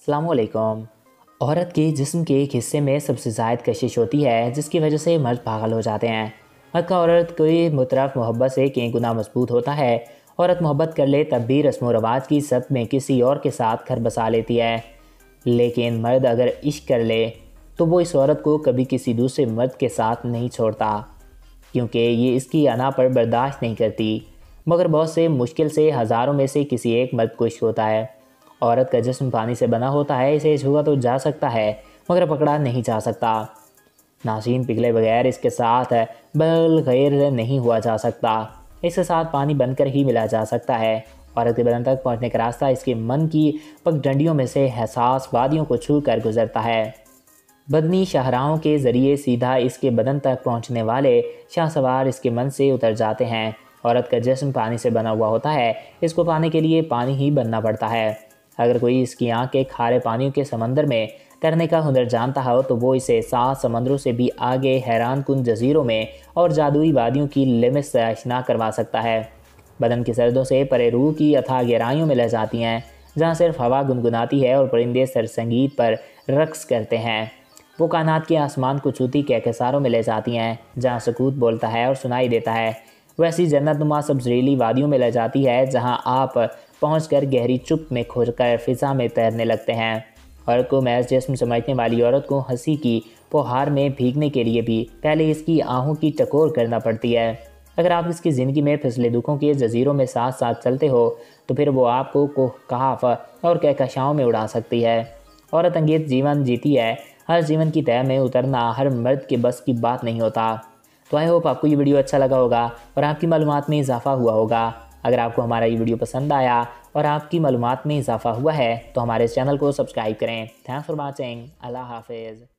السلام علیکم۔ عورت کے جسم کے ایک حصے میں سب سے زائد کشش ہوتی ہے جس کی وجہ سے مرد پاگل ہو جاتے ہیں۔ مرد کا عورت کی مطرف محبت سے کئی گنا مضبوط ہوتا ہے۔ عورت محبت کر لے تب بھی رسم و رواج کی سب میں کسی اور کے ساتھ گھر بسا لیتی ہے، لیکن مرد اگر عشق کر لے تو وہ اس عورت کو کبھی کسی دوسرے مرد کے ساتھ نہیں چھوڑتا، کیونکہ یہ اس کی انا پر برداشت نہیں کرتی۔ مگر بہت سے مشکل سے ہزاروں میں سے کسی ایک مرد کو عشق ہوتا ہے۔ عورت کا جسم پانی سے بنا ہوتا ہے، اسے چھوا تو جا سکتا ہے مگر پکڑا نہیں جا سکتا۔ ناظرین، پگھلے بغیر اس کے ساتھ بالغیر نہیں ہوا جا سکتا، اس کے ساتھ پانی بن کر ہی ملا جا سکتا ہے۔ عورت کے بدن تک پہنچنے کا راستہ اس کے من کی پگڈنڈیوں میں سے حساس وادیوں کو چھو کر گزرتا ہے۔ بدنی شاہراہوں کے ذریعے سیدھا اس کے بدن تک پہنچنے والے شاہ سوار اس کے من سے اتر جاتے ہیں۔ عورت کا جسم پانی سے بنا ہوا ہوتا ہے، اس کو پانے کے لیے پانی ہی بننا پڑتا ہے۔ اگر کوئی اس کی آنکھ کے کھارے پانیوں کے سمندر میں تیرنے کا ہنر جانتا ہو تو وہ اسے 7 سمندروں سے بھی آگے حیران کن جزیروں میں اور جادوئی وادیوں کی لمس سے آشنا کروا سکتا ہے۔ بدن کی سردوں سے پرے روح کی اتھاہ گہرائیوں میں لے جاتی ہیں، جہاں صرف ہوا گنگناتی ہے اور پرندے سرسنگیت پر رقص کرتے ہیں۔ وہ کائنات کے آسمان کو چھوتی کہکشاؤں میں لے جاتی ہیں، جہاں سکوت بولتا ہے اور سنائی دیتا ہے۔ ویسی جنت نما سبزریلی وادیوں میں لے جاتی ہے جہاں آپ پہنچ کر گہری چپ میں کھو کر فضا میں تیرنے لگتے ہیں۔ عورت کو محض جسم سمجھنے والی عورت کو ہنسی کی پہاڑ میں بھیگنے کے لیے بھی پہلے اس کی آہوں کی ٹکور کرنا پڑتی ہے۔ اگر آپ اس کی زندگی میں پھسلے دکھوں کے جزیروں میں ساتھ ساتھ چلتے ہو تو پھر وہ آپ کو کہف اور کہکشاؤں میں اڑا سکتی ہے۔ عورت انگیز جیون جیتی ہے، ہر جیون کی تہہ میں اترنا ہر مرد کے بس کی بات نہیں ہوتا۔ تو آئی ہوپ آپ کو یہ ویڈیو اچھا لگا ہوگا اور آپ کی معلومات میں اضافہ ہوا ہوگا۔ اگر آپ کو ہمارا یہ ویڈیو پسند آیا اور آپ کی معلومات میں اضافہ ہوا ہے تو ہمارے چینل کو سبسکرائب کریں۔ Thanks for watching. اللہ حافظ۔